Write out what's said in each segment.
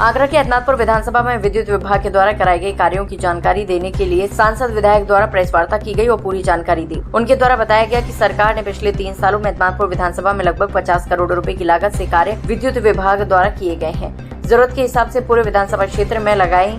आगरा के अदनापुर विधानसभा में विद्युत विभाग के द्वारा कराए गए कार्यों की जानकारी देने के लिए सांसद विधायक द्वारा प्रेस वार्ता की गई और पूरी जानकारी दी। उनके द्वारा बताया गया कि सरकार ने पिछले 3 सालों में अदनापुर विधानसभा में लगभग 50 करोड़ रुपए की लागत से कार्य विद्युत विभाग द्वारा किए गए हैं। जरूरत के हिसाब से पूरे विधानसभा क्षेत्र में लगाए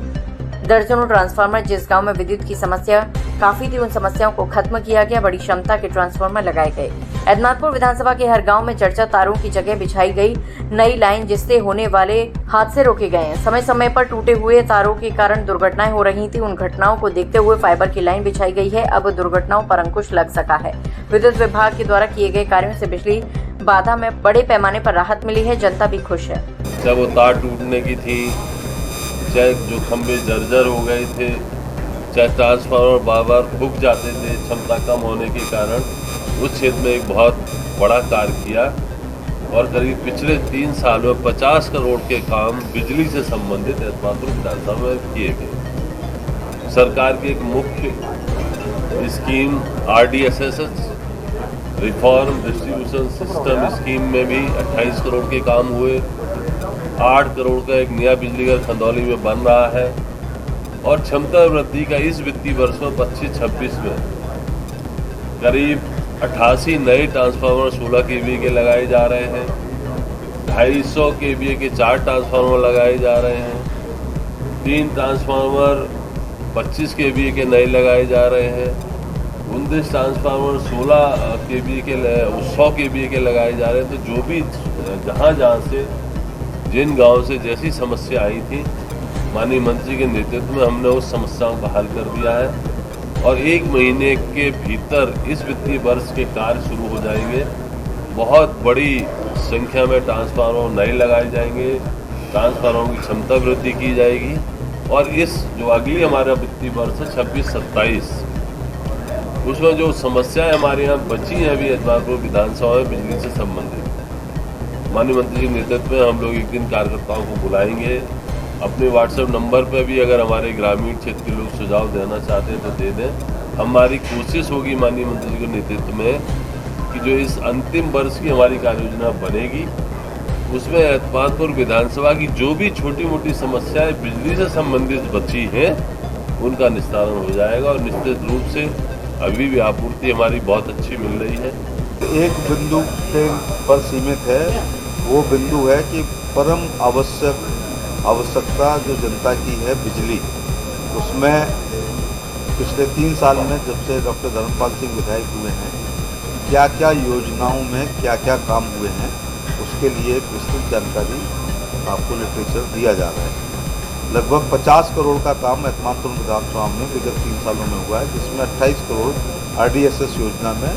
दर्जनों ट्रांसफार्मर। जिस गाँव में विद्युत की समस्या काफी थी, उन समस्याओं को खत्म किया गया। बड़ी क्षमता के ट्रांसफार्मर लगाए गए। अदनापुर विधानसभा के हर गांव में चर्चा तारों की जगह बिछाई गई नई लाइन, जिससे होने वाले हादसे रोके गए हैं। समय समय पर टूटे हुए तारों के कारण दुर्घटनाएं हो रही थी। उन घटनाओं को देखते हुए फाइबर की लाइन बिछाई गई है। अब दुर्घटनाओं पर अंकुश लग सका है। विद्युत विभाग के द्वारा किए गए कार्यों से बिजली बाधा में बड़े पैमाने पर राहत मिली है। जनता भी खुश है। चाहे वो तार टूटने की थी, चाहे जो खंभे जर्जर हो गए थे, चाहे ट्रांसफार्मर बार बार फूक जाते थे क्षमता कम होने के कारण, उस क्षेत्र में एक बहुत बड़ा कार्य किया और करीब पिछले 3 सालों में 50 करोड़ के काम बिजली से संबंधित अदनापुर विधानसभा में किए गए। सरकार की एक मुख्य scheme RDSS reform distribution system scheme में भी 28 करोड़ के काम हुए। 8 करोड़ का एक नया बिजली घर खंदौली में बन रहा है और क्षमता वृद्धि का इस वित्तीय वर्ष में 25-26 में करीब 88 नए ट्रांसफार्मर 16 kVA के लगाए जा रहे हैं। 250 kVA के 4 ट्रांसफार्मर लगाए जा रहे हैं। 3 ट्रांसफार्मर 25 kVA के नए लगाए जा रहे हैं। 19 ट्रांसफार्मर 16 kVA के 100 kVA के लगाए जा रहे हैं। तो जो भी जहाँ से जिन गाँव से जैसी समस्या आई थी, माननीय मंत्री के नेतृत्व में हमने उस समस्याओं को हल कर दिया है और 1 महीने के भीतर इस वित्तीय वर्ष के कार्य शुरू हो जाएंगे। बहुत बड़ी संख्या में ट्रांसफार्मर नए लगाए जाएंगे, ट्रांसफार्मर की क्षमता वृद्धि की जाएगी और इस जो अगली हमारा वित्तीय वर्ष है 26-27, उसमें जो समस्याएं हमारे यहाँ बची हैं अभी अदनापुर विधानसभा में बिजली से संबंधित, माननीय मंत्री के नेतृत्व में हम लोग एक दिन कार्यकर्ताओं को बुलाएंगे। अपने व्हाट्सएप नंबर पर भी अगर हमारे ग्रामीण क्षेत्र के लोग सुझाव देना चाहते हैं तो दे दें। हमारी कोशिश होगी माननीय मंत्री के नेतृत्व में कि जो इस अंतिम वर्ष की हमारी कार्य योजना बनेगी, उसमें अदनापुर विधानसभा की जो भी छोटी मोटी समस्याएं बिजली से संबंधित बची हैं, उनका निस्तारण हो जाएगा और निश्चित रूप से अभी भी आपूर्ति हमारी बहुत अच्छी मिल रही है। एक बिंदु पर सीमित है, वो बिंदु है कि परम आवश्यकता जो जनता की है बिजली, उसमें पिछले 3 साल में जब से डॉक्टर धर्मपाल सिंह विधायक हुए हैं, क्या क्या योजनाओं में क्या क्या काम हुए हैं, उसके लिए विस्तृत जानकारी आपको लिटरेचर दिया जा रहा है। लगभग 50 करोड़ का काम अदनापुर विधानसभा में विगत 3 सालों में हुआ है, जिसमें 28 करोड़ RDSS योजना में,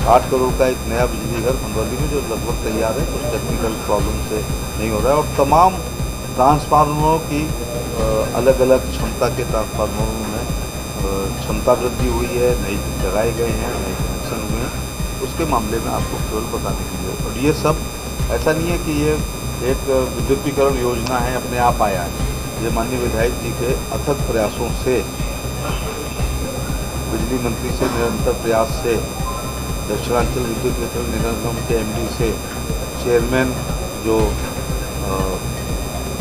8 करोड़ का एक नया बिजली घर खंदौली में जो लगभग तैयार है, कुछ टेक्निकल प्रॉब्लम से नहीं हो रहा है और तमाम ट्रांसफार्मरों की अलग अलग क्षमता के ट्रांसफार्मरों में क्षमता वृद्धि हुई है, नई लगाए गए हैं, नए कनेक्शन हुए हैं, उसके मामले में आपको केवल बताने के लिए। और ये सब ऐसा नहीं है कि ये एक विद्युतीकरण योजना है अपने आप आया है। ये माननीय विधायक जी के अथक प्रयासों से, बिजली मंत्री से निरंतर प्रयास से, दक्षिणांचल विद्युत वितरण निगम के MD से, चेयरमैन जो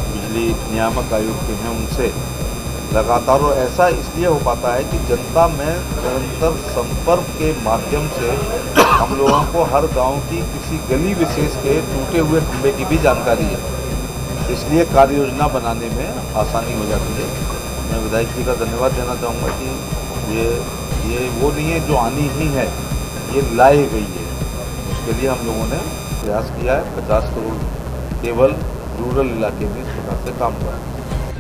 बिजली नियामक आयोग के हैं उनसे लगातार, और ऐसा इसलिए हो पाता है कि जनता में निरंतर संपर्क के माध्यम से हम लोगों को हर गांव की किसी गली विशेष के टूटे हुए खंभे की भी जानकारी है, इसलिए कार्य योजना बनाने में आसानी हो जाती है। मैं विधायक जी का धन्यवाद देना चाहूँगा कि ये वो नहीं है जो आनी ही है, ये लाई गई है। उसके लिए हम लोगों ने प्रयास किया है। 50 करोड़ केवल रूरल इलाके में इस प्रकार से काम हुआ है।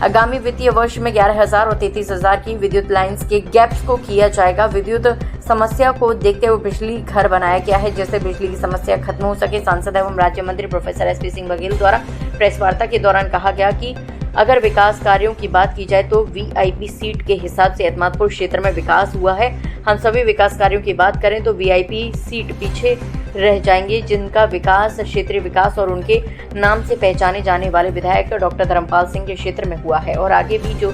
आगामी वित्तीय वर्ष में 11,000 और 33,000 की विद्युत लाइन्स के गैप्स को किया जाएगा। विद्युत समस्या को देखते हुए बिजली घर बनाया गया है, जिससे बिजली की समस्या खत्म हो सके। सांसद एवं राज्य मंत्री प्रोफेसर SP सिंह बघेल द्वारा प्रेस वार्ता के दौरान कहा गया कि अगर विकास कार्यों की बात की जाए तो VIP सीट के हिसाब से अदनापुर क्षेत्र में विकास हुआ है। हम सभी विकास कार्यों की बात करें तो VIP सीट पीछे रह जाएंगे, जिनका विकास क्षेत्रीय विकास और उनके नाम से पहचाने जाने वाले विधायक डॉक्टर धर्मपाल सिंह के क्षेत्र में हुआ है। और आगे भी जो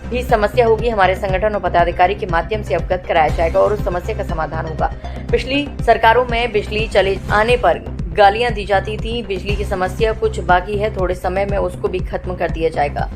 भी समस्या होगी हमारे संगठन और पदाधिकारी के माध्यम से अवगत कराया जाएगा और उस समस्या का समाधान होगा। पिछली सरकारों में बिजली चले आने पर गालियां दी जाती थी। बिजली की समस्या कुछ बाकी है, थोड़े समय में उसको भी खत्म कर दिया जाएगा।